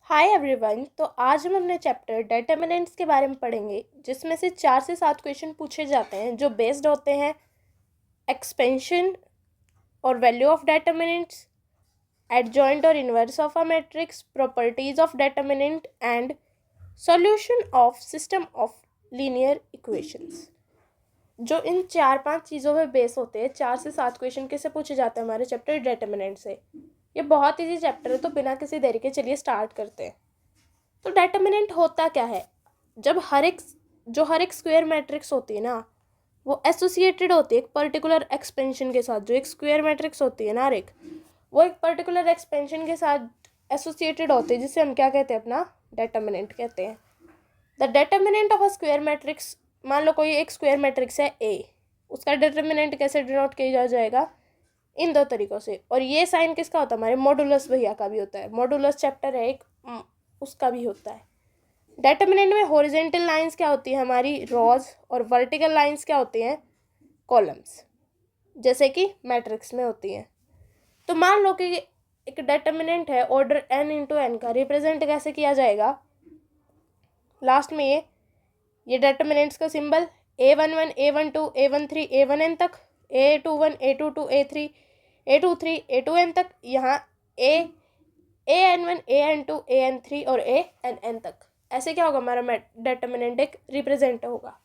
Hi everyone. तो आज हम अपने चैप्टर डेटर्मिनेंट्स के बारे में पढ़ेंगे, जिसमें से 4 से 7 क्वेश्चन पूछे जाते हैं जो बेस्ड होते हैं एक्सपेंशन और वैल्यू ऑफ डेटर्मिनेंट्स, एडजॉइंट और inverse of a matrix, properties of determinant and solution of system of linear equations. जो इन 4-5 चीज़ों पे बेस होते हैं। 4 से 7 क्वेश्चन कैसे पूछे जाते हैं हमारे चैप्टर डेटर्मिनेंट से। ये बहुत ईजी चैप्टर है, तो बिना किसी देरी के चलिए स्टार्ट करते हैं। तो डेटर्मिनेंट होता क्या है? जब हर एक स्क्वायर मैट्रिक्स होती है ना, वो एसोसिएटेड होती है एक पर्टिकुलर एक्सपेंशन के साथ। जो एक स्क्वायर मैट्रिक्स होती है ना, वो एक पर्टिकुलर एक्सपेंशन के साथ एसोसिएटेड होती है, जिसे हम क्या कहते हैं? अपना डेटर्मिनेंट कहते हैं। The determinant of a square matrix, मान लो कोई एक स्क्वायर मैट्रिक्स है ए, उसका डेटर्मिनेंट कैसे डिनोट किया जाएगा? इन 2 तरीकों से। और ये साइन किसका होता है? हमारे मॉडुलस भैया का भी होता है। मॉडुलस चैप्टर है एक, उसका भी होता है। डेटर्मिनेंट में हॉरिजॉन्टल लाइंस क्या होती है? हमारी रॉज। और वर्टिकल लाइंस क्या होती हैं? कॉलम्स, जैसे कि मैट्रिक्स में होती हैं। तो मान लो कि एक डेटर्मिनेंट है ऑर्डर n इंटू एन का, रिप्रेजेंट कैसे किया जाएगा? लास्ट में ये डेटर्मिनेंट्स का symbol a11 a12 a13 a1n तक, a21 a22 a3 a23 a2n तक, यहाँ an1 an2 an3 और ann तक। ऐसे क्या होगा? हमारा डेटर्मिनेंट एक रिप्रेजेंट होगा।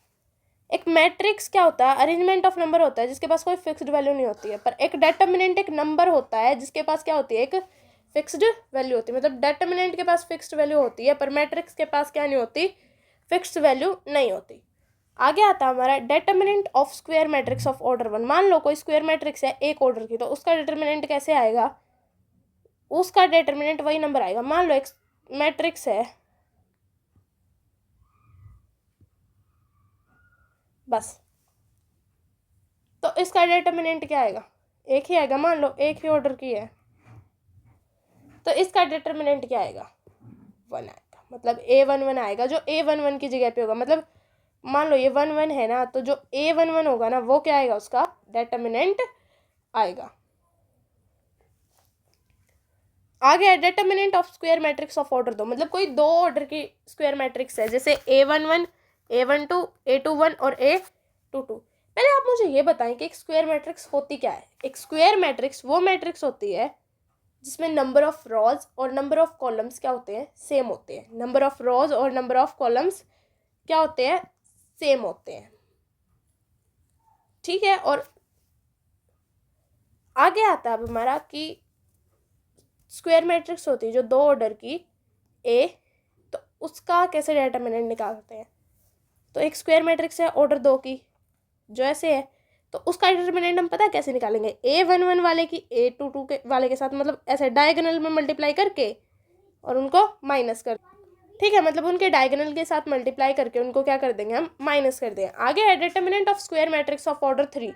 एक मैट्रिक्स क्या होता है? अरेंजमेंट ऑफ नंबर होता है जिसके पास कोई फिक्स्ड वैल्यू नहीं होती है। पर एक डेटर्मिनेंट एक नंबर होता है जिसके पास क्या होती है? एक फिक्स्ड वैल्यू होती है। मतलब डेटर्मिनेंट के पास फिक्स्ड वैल्यू होती है, पर मैट्रिक्स के पास क्या नहीं होती? फिक्स्ड वैल्यू नहीं होती। आगे आता है हमारा determinant of square matrix of order 1। मान लो कोई स्क्वायर मैट्रिक्स है एक ऑर्डर की, तो उसका डिटर्मिनेंट कैसे आएगा? उसका डिटर्मिनेंट वही नंबर आएगा। मान लो एक मैट्रिक्स है, बस, तो इसका डिटर्मिनेंट क्या आएगा? एक ही आएगा। मान लो एक ही ऑर्डर की है, तो इसका डिटर्मिनेंट क्या आएगा? 1 आएगा। मतलब a11 आएगा, जो a11 की जगह पे होगा। मतलब मान लो ये 11 है ना, तो जो a11 होगा ना, वो क्या आएगा? उसका डिटर्मिनेंट आएगा। आगे है determinant of square matrix of order 2। मतलब कोई 2 ऑर्डर की स्क्वायर मैट्रिक्स है, जैसे a11 a12 a21 और a22। पहले आप मुझे ये बताएं कि एक स्क्वायर मैट्रिक्स होती क्या है? एक स्क्वायर मैट्रिक्स वो मैट्रिक्स होती है जिसमें नंबर ऑफ रॉज और नंबर ऑफ कॉलम्स क्या होते हैं? सेम होते हैं। नंबर ऑफ रॉज और नंबर ऑफ कॉलम्स क्या होते हैं? सेम होते हैं। ठीक है। और आगे आता है अब हमारा कि स्क्वायर मैट्रिक्स होती है जो 2 ऑर्डर की ए, तो उसका कैसे डेटर्मिनेंट निकालते हैं? तो एक स्क्वायर मैट्रिक्स है ऑर्डर 2 की, जो ऐसे है, तो उसका डिटर्मिनेंट हम पता है कैसे निकालेंगे? a11 वाले की a22 के वाले के साथ, मतलब ऐसे डायगोनल में मल्टीप्लाई करके और उनको माइनस कर। ठीक है, मतलब उनके डायगोनल के साथ मल्टीप्लाई करके उनको क्या कर देंगे? हम माइनस कर देंगे। आगे है determinant of square matrix of order 3।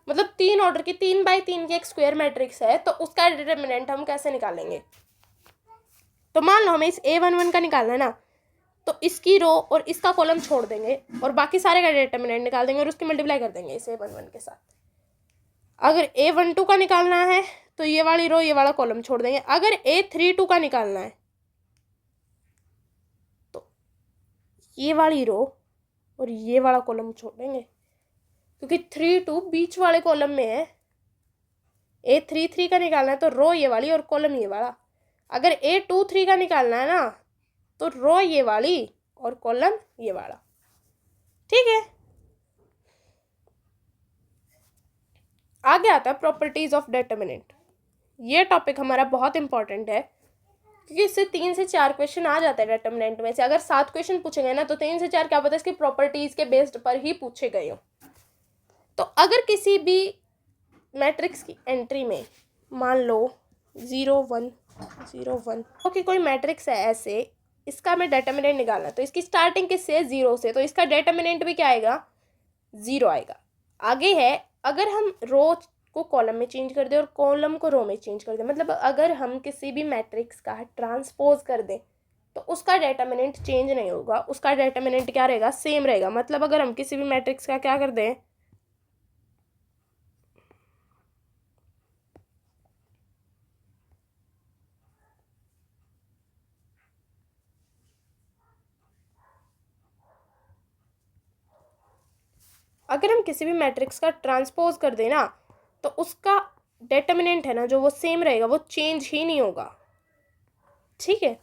मतलब 3 ऑर्डर की 3x3 की एक स्क्वायर मैट्रिक्स है, तो उसका डिटर्मिनेंट हम कैसे निकालेंगे? तो मान लो हमें इस a11 का निकालना है ना, तो इसकी रो और इसका कॉलम छोड़ देंगे और बाकी सारे का डिटर्मिनेंट निकाल देंगे और उसकी मल्टीप्लाई कर देंगे इस a11 के साथ। अगर a12 का निकालना है तो ये वाली रो ये वाला कॉलम छोड़ देंगे। अगर a32 का निकालना है तो ये वाली रो और ये वाला कॉलम छोड़ देंगे, क्योंकि 32 बीच वाले कॉलम में है। a33 का निकालना है तो रो ये वाली और कॉलम ये वाला। अगर a23 का निकालना है ना, तो रो ये वाली और कॉलम ये वाला। ठीक है। आगे आता है प्रॉपर्टीज ऑफ डेटर्मिनेंट। ये टॉपिक हमारा बहुत इंपॉर्टेंट है, क्योंकि इससे 3 से 4 क्वेश्चन आ जाते हैं डेटर्मिनेंट में से। अगर 7 क्वेश्चन पूछे गए ना, तो 3 से 4 क्या पता है इसकी प्रॉपर्टीज के बेस्ड पर ही पूछे गए हो। तो अगर किसी भी मैट्रिक्स की एंट्री में मान लो 0 1 0 1, तो कोई मैट्रिक्स है ऐसे, इसका हमें डेटर्मिनेंट निकालना है, तो इसकी स्टार्टिंग किससे है? 0 से, तो इसका डेटर्मिनेंट भी क्या आएगा? 0 आएगा। आगे है, अगर हम रो को कॉलम में चेंज कर दें और कॉलम को रो में चेंज कर दें, मतलब अगर हम किसी भी मैट्रिक्स का ट्रांसपोज कर दें, तो उसका डेटर्मिनेंट चेंज नहीं होगा। उसका डेटर्मिनेंट क्या रहेगा? सेम रहेगा। मतलब अगर हम किसी भी मैट्रिक्स का क्या कर दें, अगर हम किसी भी मैट्रिक्स का ट्रांसपोज कर दें ना तो उसका डिटर्मिनेंट है ना जो वो सेम रहेगा, वो चेंज ही नहीं होगा। ठीक है,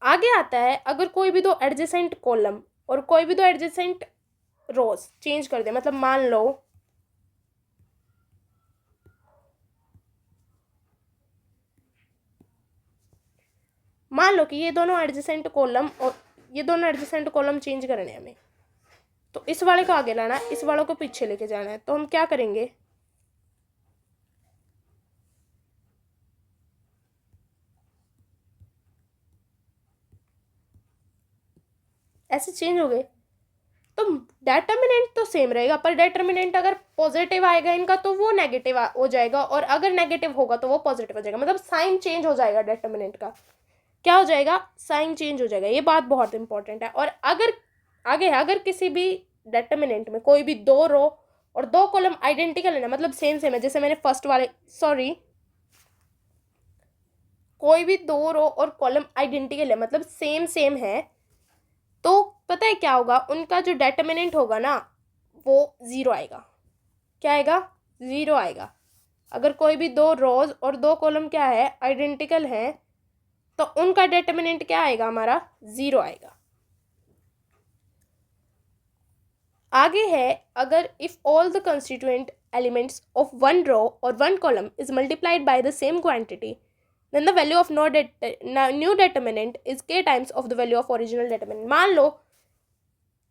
आगे आता है अगर कोई भी दो एडजेसेंट कॉलम और कोई भी दो एडजेसेंट रोज चेंज कर दे, मतलब मान लो कि ये दोनों एडजेसेंट कॉलम और ये दोनों एडजेसेंट कॉलम चेंज करने हैं हमें, तो इस वाले को आगे लाना है, इस वाले को पीछे लेके जाना है। तो हम क्या करेंगे, ऐसे चेंज हो गए। तो डेटर्मिनेंट तो सेम रहेगा, पर डेटर्मिनेंट अगर पॉजिटिव आएगा इनका तो वो नेगेटिव हो जाएगा, और अगर नेगेटिव होगा तो वो पॉजिटिव हो जाएगा। मतलब साइन चेंज हो जाएगा डेटर्मिनेंट का। क्या हो जाएगा, साइन चेंज हो जाएगा। ये बात बहुत इंपॉर्टेंट है। और अगर आगे है, अगर किसी भी डेटर्मिनेंट में कोई भी दो रो और दो कॉलम आइडेंटिकल है ना, मतलब सेम सेम है, जैसे मैंने फर्स्ट वाले कोई भी दो रो और कॉलम आइडेंटिकल है मतलब सेम सेम है, तो पता है क्या होगा, उनका जो डेटर्मिनेंट होगा ना वो ज़ीरो आएगा। क्या आएगा, ज़ीरो आएगा। अगर कोई भी दो रोज और दो कॉलम क्या है, आइडेंटिकल है, तो उनका डेटर्मिनेंट क्या आएगा, हमारा ज़ीरो आएगा। आगे है, अगर if all the constituent elements of one row और one column is multiplied by the same quantity, then the value of new determinant is k times of the value of original determinant। मान लो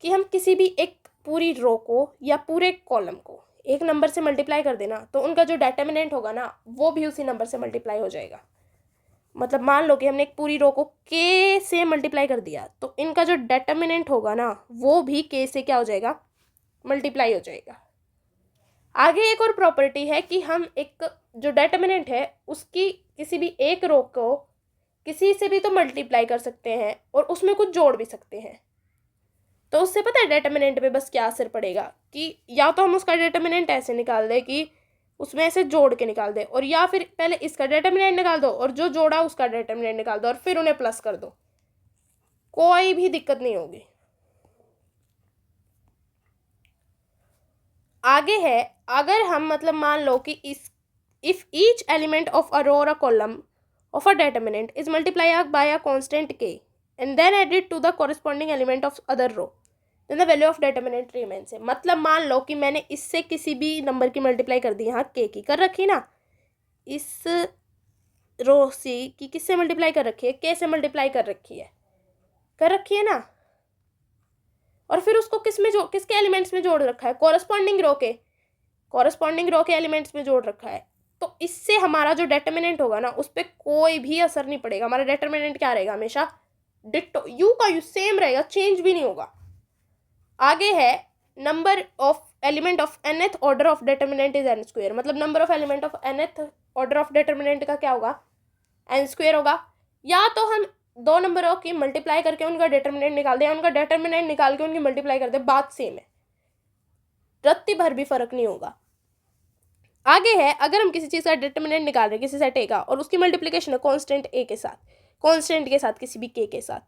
कि हम किसी भी एक पूरी रो को या पूरे कॉलम को एक नंबर से मल्टीप्लाई कर देना, तो उनका जो डेटर्मिनेंट होगा ना वो भी उसी नंबर से मल्टीप्लाई हो जाएगा। मतलब मान लो कि हमने एक पूरी रो को k से मल्टीप्लाई कर दिया, तो इनका जो डेटर्मिनेंट होगा ना वो भी k से क्या हो जाएगा, मल्टीप्लाई हो जाएगा। आगे एक और प्रॉपर्टी है कि हम एक जो डेटर्मिनेंट है उसकी किसी भी एक रो को किसी से भी तो मल्टीप्लाई कर सकते हैं और उसमें कुछ जोड़ भी सकते हैं। तो उससे पता है डेटर्मिनेंट पे बस क्या असर पड़ेगा, कि या तो हम उसका डेटर्मिनेंट ऐसे निकाल दें कि उसमें ऐसे जोड़ के निकाल दे, और या फिर पहले इसका डेटर्मिनेंट निकाल दो और जो जोड़ा उसका डेटर्मिनेंट निकाल दो और फिर उन्हें प्लस कर दो, कोई भी दिक्कत नहीं होगी। आगे है, अगर हम मतलब मान लो कि if each element of a row और a column of a determinant is multiply by a constant k and then added to the corresponding element of other row, then the value of determinant remains है। मतलब मान लो कि मैंने इससे किसी भी नंबर की मल्टीप्लाई कर दी, यहाँ k की कर रखी ना, इस रो सी की किससे मल्टीप्लाई कर रखी है, k से मल्टीप्लाई कर रखी है ना, और फिर उसको किसके एलिमेंट्स में जोड़ रखा है, कॉरेस्पॉन्डिंग रो के एलिमेंट्स में जोड़ रखा है। तो इससे हमारा जो डेटर्मिनेंट होगा ना उस पर कोई भी असर नहीं पड़ेगा। हमारा डेटर्मिनेंट क्या रहेगा, हमेशा डिट्टो, यू का यू सेम रहेगा, चेंज भी नहीं होगा। आगे है, number of element of nth order of determinant is n square. मतलब number of element of nth order of determinant का क्या होगा, n स्क्वायर होगा। या तो हम दो नंबरों की मल्टीप्लाई करके उनका डेटर्मिनेंट निकाल दें, उनका डेटर्मिनेंट निकाल के उनकी मल्टीप्लाई कर दे, बात सेम है, रत्ती भर भी फर्क नहीं होगा। आगे है, अगर हम किसी चीज़ का डिटर्मिनेंट निकाल रहे हैं किसी सेट ए का और उसकी मल्टीप्लिकेशन है कांस्टेंट ए के साथ, कांस्टेंट के साथ किसी भी के साथ,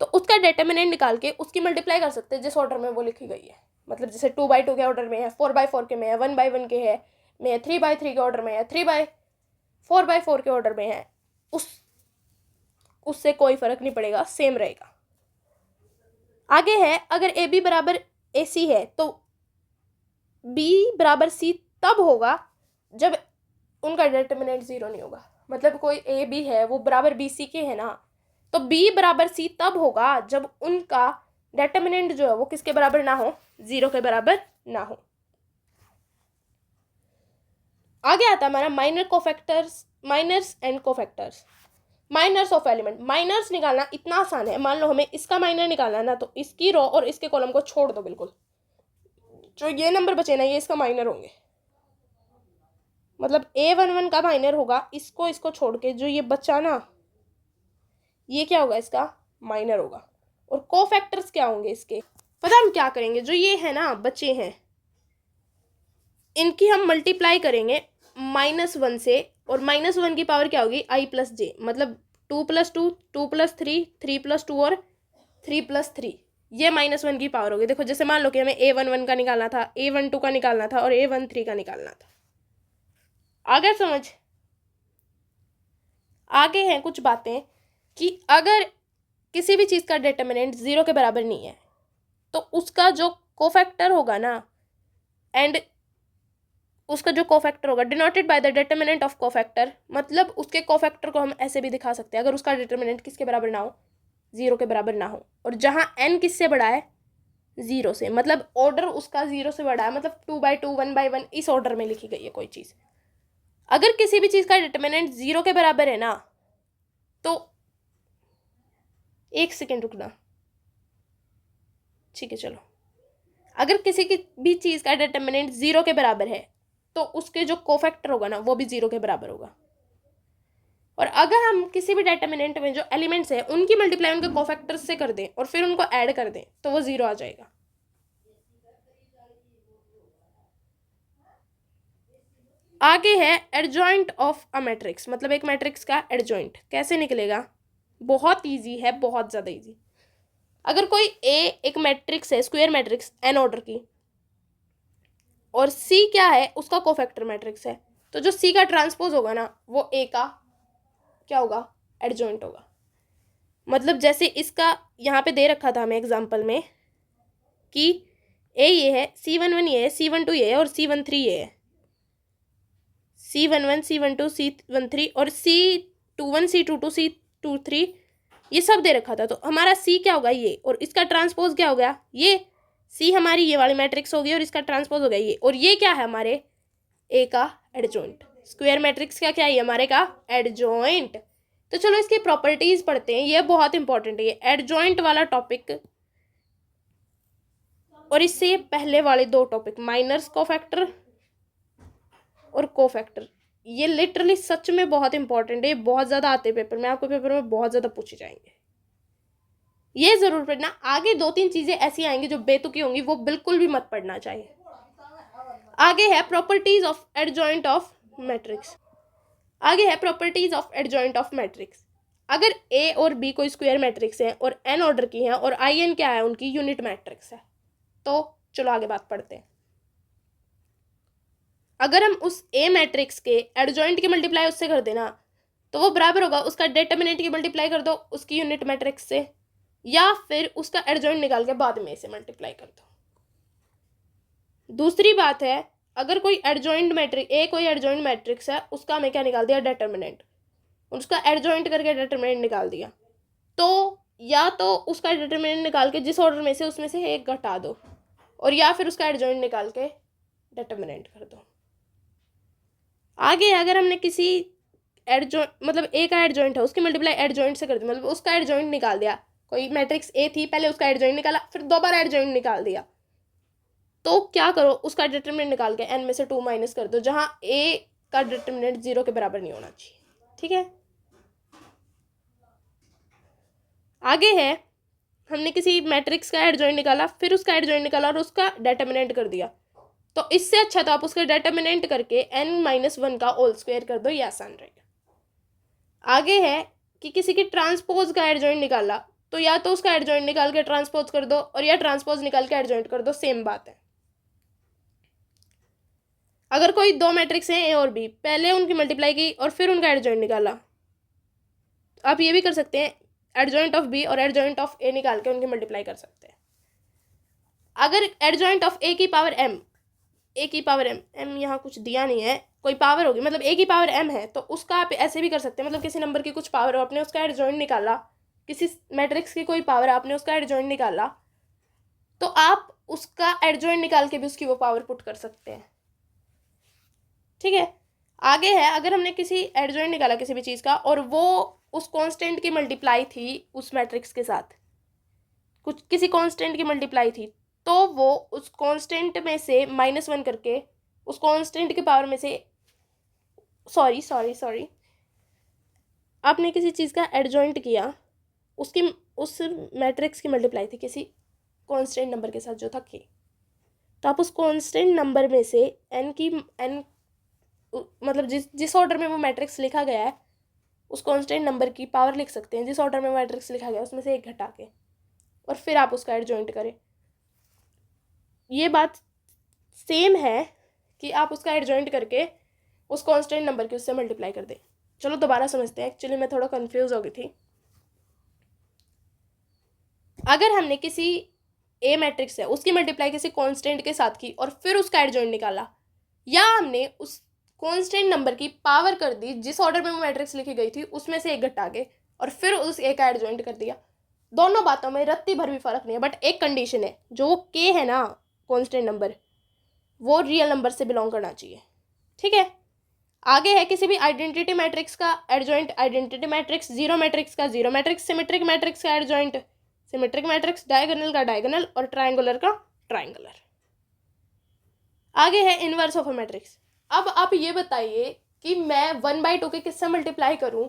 तो उसका डिटर्मिनेंट निकाल के उसकी मल्टीप्लाई कर सकते हैं जिस ऑर्डर में वो लिखी गई है। मतलब जैसे 2/2 के ऑर्डर में है, 4/4 के में है, 1/1 के है में, 3/3 के ऑर्डर में है, 4/4 के ऑर्डर में है, उससे कोई फर्क नहीं पड़ेगा, सेम रहेगा। आगे है, अगर ए बी बराबर ए सी है तो बी बराबर सी तब होगा जब उनका डिटर्मिनेंट ज़ीरो नहीं होगा। मतलब कोई ए बी है वो बराबर बी सी के है ना, तो बी बराबर सी तब होगा जब उनका डिटर्मिनेंट जो है वो किसके बराबर ना हो, ज़ीरो के बराबर ना हो। आगे आता है हमारा minors and cofactors. Minors of element, minors निकालना इतना आसान है। मान लो हमें इसका माइनर निकालना है ना, तो इसकी रो और इसके कॉलम को छोड़ दो बिल्कुल, जो ये नंबर बचे ना ये इसका माइनर होंगे। मतलब A11 का माइनर होगा, इसको छोड़ के जो ये बचा ना ये क्या होगा, इसका माइनर होगा। और कोफैक्टर्स क्या होंगे इसके, पता हम क्या करेंगे, जो ये है ना बचे हैं इनकी हम मल्टीप्लाई करेंगे -1 से, और -1 की पावर क्या होगी, i + j। मतलब 2 + 2 2 + 3 3 + 2 और 3 + 3, ये -1 की पावर होगी। देखो जैसे मान लो कि हमें A11 का निकालना था, A12 का निकालना था और A13 का निकालना था। आगे समझ आगे हैं कुछ बातें कि अगर किसी भी चीज़ का डिटर्मिनेंट 0 के बराबर नहीं है तो उसका जो कोफैक्टर होगा ना, एंड उसका जो कोफैक्टर होगा denoted by the determinant of cofactor, मतलब उसके कोफैक्टर को हम ऐसे भी दिखा सकते हैं अगर उसका डिटर्मिनेंट किसके बराबर ना हो, 0 के बराबर ना हो। और जहाँ n किससे बड़ा है, 0 से, मतलब ऑर्डर उसका 0 से बड़ा है, मतलब 2/2 1/1 इस ऑर्डर में लिखी गई है कोई चीज़। अगर किसी भी चीज़ का डिटर्मिनेंट 0 के बराबर है ना, तो 1 सेकेंड रुकना, ठीक है चलो। अगर किसी की भी चीज़ का डिटर्मिनेंट 0 के बराबर है तो उसके जो कोफैक्टर होगा ना वो भी 0 के बराबर होगा। और अगर हम किसी भी डिटर्मिनेंट में जो एलिमेंट्स है उनकी मल्टीप्लाई उनके कोफैक्टर्स से कर दें और फिर उनको ऐड कर दें तो वो 0 आ जाएगा। आगे है एडजॉइंट ऑफ अ मैट्रिक्स, मतलब एक मैट्रिक्स का एडजॉइंट कैसे निकलेगा। बहुत ईजी है, बहुत ज़्यादा ईजी। अगर कोई ए एक मैट्रिक्स है, स्क्वायर मैट्रिक्स एन ऑर्डर की, और सी क्या है, उसका कोफैक्टर मैट्रिक्स है, तो जो सी का ट्रांसपोज होगा ना वो ए का क्या होगा, एडजॉइंट होगा। मतलब जैसे इसका यहाँ पे दे रखा था हमें एग्जाम्पल में कि ए ये है, C11 ये है, C12 ये है और C13 ये है। C11 C12 C13 और C21 C22 C23 ये सब दे रखा था। तो हमारा C क्या होगा, ये, और इसका ट्रांसपोज क्या हो गया, ये। C हमारी ये वाली मैट्रिक्स होगी और इसका ट्रांसपोज हो गया ये, और ये क्या है हमारे ए का एडजॉइंट। स्क्वायर मैट्रिक्स का क्या है, हमारे का एडजॉइंट। तो चलो इसकी प्रॉपर्टीज पढ़ते हैं, ये बहुत इंपॉर्टेंट है ये एडजॉइंट वाला टॉपिक। और इससे पहले वाले दो टॉपिक माइनर्स कोफैक्टर और कोफैक्टर, ये लिटरली सच में बहुत इंपॉर्टेंट है, बहुत ज़्यादा आते हैं पेपर में, आपको पेपर में बहुत ज़्यादा पूछे जाएंगे, ये ज़रूर पढ़ना। आगे 2-3 चीज़ें ऐसी आएंगी जो बेतुकी होंगी, वो बिल्कुल भी मत पढ़ना चाहिए। आगे है properties of adjoint of matrix. आगे है properties of adjoint of matrix. अगर ए और बी कोई स्क्वायर मैट्रिक्स है और एन ऑर्डर की है और आई एन क्या है, उनकी यूनिट मैट्रिक्स है, तो चलो आगे बात पढ़ते हैं। अगर हम उस ए मैट्रिक्स के एडजॉइंट की मल्टीप्लाई उससे कर देना तो वो बराबर होगा उसका डिटर्मिनेंट की मल्टीप्लाई कर दो उसकी यूनिट मैट्रिक्स से, या फिर उसका एडजॉइंट निकाल के बाद में इसे मल्टीप्लाई कर दो। दूसरी बात है, अगर कोई एडजॉइंट मैट्रिक्स ए कोई एडजॉइंट मैट्रिक्स है, उसका हमें क्या निकाल दिया, डिटर्मिनेंट, उसका एडजॉइंट करके डिटर्मिनेंट निकाल दिया, तो या तो उसका डिटर्मिनेंट निकाल के जिस ऑर्डर में से उसमें से एक घटा दो, और या फिर उसका एडजॉइंट निकाल के डिटर्मिनेंट कर दो। आगे अगर हमने किसी एडजॉइंट, मतलब ए का एडजॉइंट है उसकी मल्टीप्लाई एडजॉइंट से कर दी, मतलब उसका एडजॉइंट निकाल दिया, कोई मैट्रिक्स ए थी, पहले उसका एडजॉइंट निकाला फिर दोबारा एडजॉइंट निकाल दिया, तो क्या करो, उसका डिटर्मिनेंट निकाल के एन में से 2 माइनस कर दो, जहां ए का डिटर्मिनेंट 0 के बराबर नहीं होना चाहिए, ठीक है। आगे है, हमने किसी मैट्रिक्स का एडजॉइंट निकाला, फिर उसका एडजॉइंट निकाला और उसका डिटर्मिनेंट कर दिया, तो इससे अच्छा तो आप उसका डिटर्मिनेंट करके n-1 का होल स्क्वायर कर दो, ये आसान रहेगा। आगे है कि किसी की ट्रांसपोज का एडजॉइंट निकाला, तो या तो उसका एडजॉइंट निकाल के ट्रांसपोज कर दो और या ट्रांसपोज निकाल के एडजॉइंट कर दो, सेम बात है। अगर कोई दो मैट्रिक्स हैं ए और बी, पहले उनकी मल्टीप्लाई की और फिर उनका एडजॉइंट निकाला, आप ये भी कर सकते हैं, एडजॉइंट ऑफ बी और एडजॉइंट ऑफ ए निकाल के उनकी मल्टीप्लाई कर सकते हैं। अगर एडजॉइंट ऑफ ए की पावर एम, ए की पावर एम, एम यहाँ कुछ दिया नहीं है, कोई पावर होगी, मतलब ए की पावर एम है, तो उसका आप ऐसे भी कर सकते हैं, मतलब किसी नंबर की कुछ पावर हो, आपने उसका एडजॉइंट निकाला, किसी मैट्रिक्स की कोई पावर है, आपने उसका एडजॉइंट निकाला, तो आप उसका एडजॉइंट निकाल के भी उसकी वो पावर पुट कर सकते हैं, ठीक है। आगे है, अगर हमने किसी एडजॉइंट निकाला किसी भी चीज़ का और वो उस कांस्टेंट की मल्टीप्लाई थी उस मैट्रिक्स के साथ, कुछ किसी कांस्टेंट की मल्टीप्लाई थी, तो वो उस कांस्टेंट में से -1 करके उस कांस्टेंट की पावर में से, सॉरी आपने किसी चीज़ का एडजॉइंट किया, उसकी उस मैट्रिक्स की मल्टीप्लाई थी किसी कांस्टेंट नंबर के साथ जो था k, तो आप उस कांस्टेंट नंबर में से n मतलब जिस ऑर्डर में वो मैट्रिक्स लिखा गया है उस कांस्टेंट नंबर की पावर लिख सकते हैं, जिस ऑर्डर में मैट्रिक्स लिखा गया है उसमें से एक घटा के, और फिर आप उसका एडजॉइंट करें। ये बात सेम है कि आप उसका एडजॉइंट करके उस कांस्टेंट नंबर की उससे मल्टीप्लाई कर दें। चलो दोबारा समझते हैं, एक्चुअली मैं थोड़ा कंफ्यूज हो गई थी। अगर हमने किसी ए मैट्रिक्स है उसकी मल्टीप्लाई किसी कांस्टेंट के साथ की और फिर उसका एडजॉइंट निकाला, या हमने उस कांस्टेंट नंबर की पावर कर दी जिस ऑर्डर में वो मैट्रिक्स लिखी गई थी उसमें से एक घटा के और फिर उस ए का एडजॉइंट कर दिया, दोनों बातों में रत्ती भर भी फर्क नहीं है। बट एक कंडीशन है, जो के है ना कांस्टेंट नंबर, वो रियल नंबर से बिलोंग करना चाहिए। ठीक है, आगे है किसी भी आइडेंटिटी मैट्रिक्स का adjoint identity matrix, zero matrix का जीरो मैट्रिक्स, सिमेट्रिक मैट्रिक्स का एडजॉइंट सिमेट्रिक मैट्रिक्स, डायगोनल का डायगोनल और ट्रायंगुलर का ट्रायंगुलर। आगे है इनवर्स ऑफ अ मैट्रिक्स। अब आप ये बताइए कि मैं 1/2 के किससे मल्टीप्लाई करूं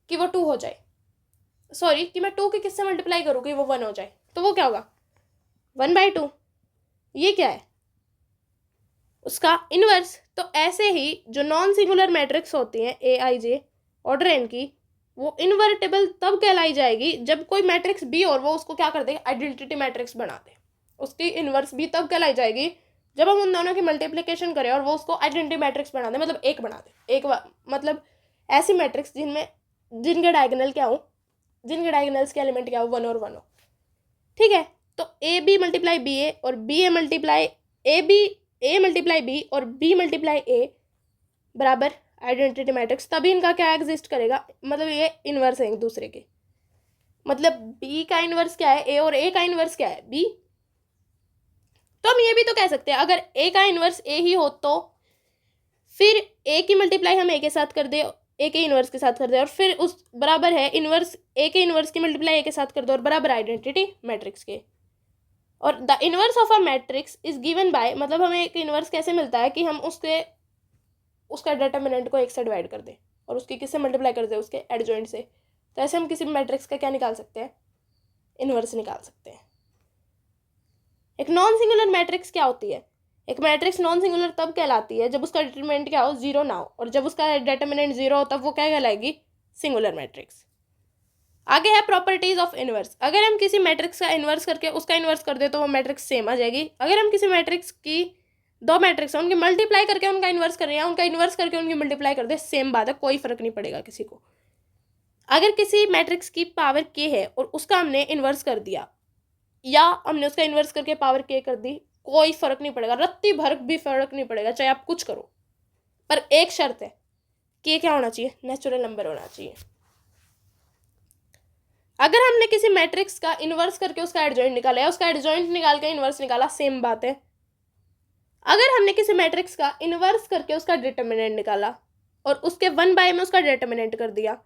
कि वो 2 हो जाए, सॉरी कि मैं 2 के किससे मल्टीप्लाई करूं कि वो 1 हो जाए, तो वो क्या होगा 1/2। ये क्या है उसका इनवर्स। तो ऐसे ही जो नॉन सिंगुलर मैट्रिक्स होती हैं ए आई जे ऑर्डर एन की, वो इनवर्टेबल तब कहलाई जाएगी जब कोई मैट्रिक्स बी और वो उसको क्या कर दे आइडेंटिटी मैट्रिक्स बना दे। उसकी इनवर्स भी तब कहलाई जाएगी जब हम उन दोनों की मल्टीप्लिकेशन करें और वो उसको आइडेंटिटी मैट्रिक्स बना दे, मतलब एक बना दे। एक मतलब ऐसी मैट्रिक्स जिनके डायगोनल क्या हो, जिनके डायगोनल्स के एलिमेंट क्या हो 1 और 1 हो। ठीक है, तो A B multiply B A और B A multiply A B, A multiply B और बी मल्टीप्लाई ए बराबर आइडेंटिटी मैट्रिक्स, तभी इनका क्या एग्जिस्ट करेगा, मतलब ये इनवर्स है एक दूसरे के। मतलब बी का इनवर्स क्या है ए और ए का इनवर्स क्या है बी। तो हम ये भी तो कह सकते हैं अगर ए का इनवर्स ए ही हो तो फिर ए की मल्टीप्लाई हम ए के साथ कर दे, ए के इनवर्स के साथ कर दे और फिर उस बराबर है इनवर्स ए के इनवर्स की मल्टीप्लाई ए के साथ कर दो और बराबर आइडेंटिटी मैट्रिक्स के। और the inverse of a matrix is given by, मतलब हमें एक इनवर्स कैसे मिलता है कि हम उसका डिटरमिनेंट को एक से डिवाइड कर दें और उसकी किससे मल्टीप्लाई कर दें उसके एडजॉइंट से। तो ऐसे हम किसी भी मैट्रिक्स का क्या निकाल सकते हैं इनवर्स निकाल सकते हैं। एक नॉन सिंगुलर मैट्रिक्स क्या होती है, एक मैट्रिक्स नॉन सिंगुलर तब कहलाती है जब उसका डिटरमिनेंट क्या हो 0 ना हो, और जब उसका डिटरमिनेंट 0 हो तब वो क्या कहलाएगी सिंगुलर मैट्रिक्स। आगे है प्रॉपर्टीज ऑफ इनवर्स। अगर हम किसी मैट्रिक्स का इनवर्स करके उसका इनवर्स कर दे तो वो मैट्रिक्स सेम आ जाएगी। अगर हम किसी मैट्रिक्स की दो मैट्रिक्स है उनकी मल्टीप्लाई करके उनका इनवर्स कर रहे हैं, उनका इनवर्स करके उनकी मल्टीप्लाई कर दे, सेम बात है, कोई फर्क नहीं पड़ेगा किसी को। अगर किसी मैट्रिक्स की पावर के है और उसका हमने इनवर्स कर दिया या हमने उसका इनवर्स करके पावर के कर दी, कोई फर्क नहीं पड़ेगा, रत्ती भर भी फर्क नहीं पड़ेगा चाहे आप कुछ करो। पर एक शर्त है कि क्या होना चाहिए नेचुरल नंबर होना चाहिए। अगर हमने किसी मैट्रिक्स का इनवर्स करके उसका एडजॉइंट निकाला या उसका एडजॉइंट निकाल के इनवर्स निकाला, सेम बात है। अगर हमने किसी मैट्रिक्स का इनवर्स करके उसका डिटरमिनेंट निकाला और उसके 1/, में उसका डिटरमिनेंट कर दिया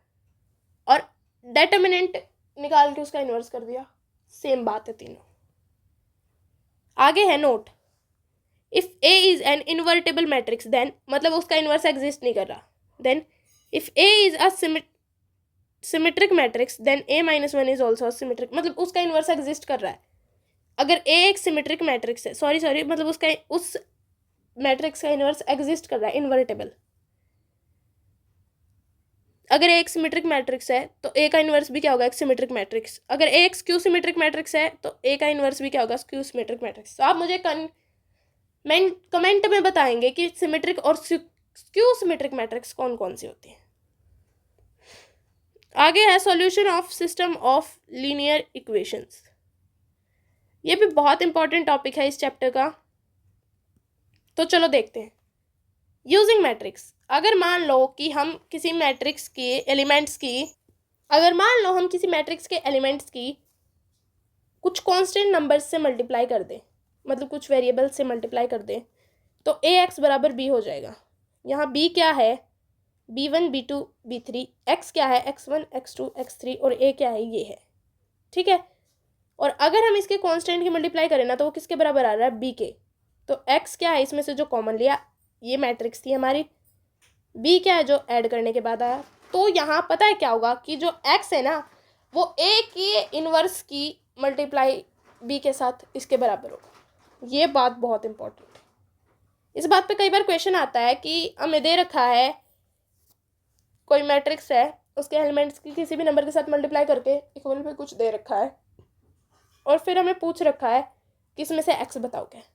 और डिटरमिनेंट निकाल के उसका इनवर्स कर दिया, सेम बात है तीनों। आगे है note, if A is an invertible matrix then, मतलब उसका इनवर्स एग्जिस्ट नहीं कर रहा, then if A is a symmetric matrix then a - 1 is also symmetric, मतलब उसका इनवर्स एग्जिस्ट कर रहा है। अगर a एक सिमेट्रिक मैट्रिक्स है, सॉरी मतलब उसका उस मैट्रिक्स का इनवर्स एग्जिस्ट कर रहा है इनवर्टेबल। अगर a एक सिमेट्रिक मैट्रिक्स है तो a का इनवर्स भी क्या होगा एक सिमेट्रिक मैट्रिक्स। अगर a एक स्क्यू सिमेट्रिक मैट्रिक्स है तो a का इनवर्स भी क्या होगा स्क्यू सिमेट्रिक मैट्रिक्स। तो आप मुझे कमेंट में बताएंगे कि सिमेट्रिक और स्क्यू सिमेट्रिक मैट्रिक्स कौन कौन सी होती है। आगे है solution of system of linear equations. ये भी बहुत इंपॉर्टेंट टॉपिक है इस चैप्टर का, तो चलो देखते हैं। यूजिंग मैट्रिक्स, अगर मान लो कि हम किसी मैट्रिक्स के एलिमेंट्स की कुछ कांस्टेंट नंबर्स से मल्टीप्लाई कर दें, मतलब कुछ वेरिएबल से मल्टीप्लाई कर दें, तो ax बराबर b हो जाएगा। यहाँ b क्या है b1 b2 b3, x क्या है x1 x2 x3 और a क्या है ये है। ठीक है, और अगर हम इसके कांस्टेंट की मल्टीप्लाई करें ना तो वो किसके बराबर आ रहा है b के। तो x क्या है इसमें से जो कॉमन लिया, ये मैट्रिक्स थी हमारी, b क्या है जो ऐड करने के बाद आया। तो यहाँ पता है क्या होगा कि जो x है ना वो a के इनवर्स की मल्टीप्लाई b के साथ इसके बराबर होगा। ये बात बहुत इंपॉर्टेंट है। इस बात पे कई बार क्वेश्चन आता है कि हमें दे रखा है कोई मैट्रिक्स है, उसके एलिमेंट्स की किसी भी नंबर के साथ मल्टीप्लाई करके इक्वल पे कुछ दे रखा है, और फिर हमें पूछ रखा है कि इसमें से x बताओ क्या है।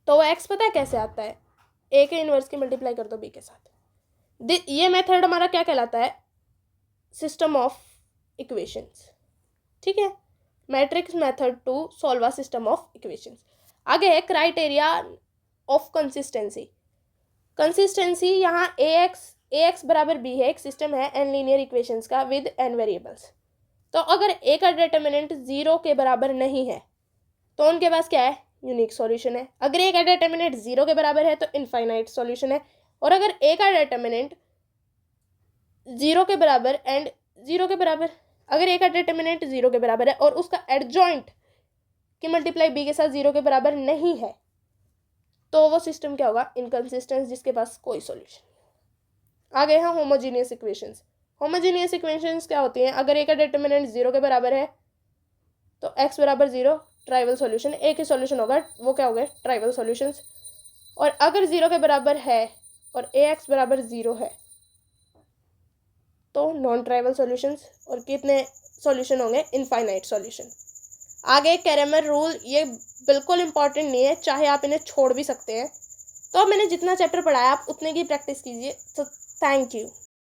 तो वो x पता है कैसे आता है, a के इन्वर्स की मल्टीप्लाई कर दो b के साथ। ये मेथड हमारा क्या कहलाता है, सिस्टम ऑफ इक्वेशंस, ठीक है, matrix method to solve a system of equations. आगे है क्राइटेरिया ऑफ कंसिस्टेंसी। कंसिस्टेंसी यहाँ ax बराबर b है, एक सिस्टम है n लीनियर इक्वेशंस का विद n वेरिएबल्स। तो अगर a का डिटर्मिनेंट 0 के बराबर नहीं है तो उनके पास क्या है, यूनिक सॉल्यूशन है। अगर a का डिटर्मिनेंट 0 के बराबर है तो इनफाइनाइट सॉल्यूशन है। और अगर a का डिटर्मिनेंट 0 के बराबर एंड 0 के बराबर, अगर a का डिटर्मिनेंट 0 के बराबर है और उसका एडजॉइंट की मल्टीप्लाई b के साथ 0 के बराबर नहीं है तो वो सिस्टम क्या होगा, इनकंसिस्टेंट, जिसके पास कोई सॉल्यूशन। आगे हैं होमोजीनियस इक्वेशंस। होमोजीनियस इक्वेशंस क्या होती हैं, अगर a का डिटर्मिनेंट 0 के बराबर है तो x बराबर 0 ट्राइवल सॉल्यूशन, एक ही सॉल्यूशन होगा, वो क्या हो गए, ट्राइवल सॉल्यूशंस। और अगर 0 के बराबर है और ax बराबर 0 है तो नॉन ट्राइवल सॉल्यूशंस। और कितने सॉल्यूशन होंगे, इनफाइनाइट सॉल्यूशन। आगे कैरेमर रूल, ये बिल्कुल इंपॉर्टेंट नहीं है, चाहे आप इन्हें छोड़ भी सकते हैं। तो अब मैंने जितना चैप्टर पढ़ाया आप उतने की प्रैक्टिस कीजिए। तो थैंक यू।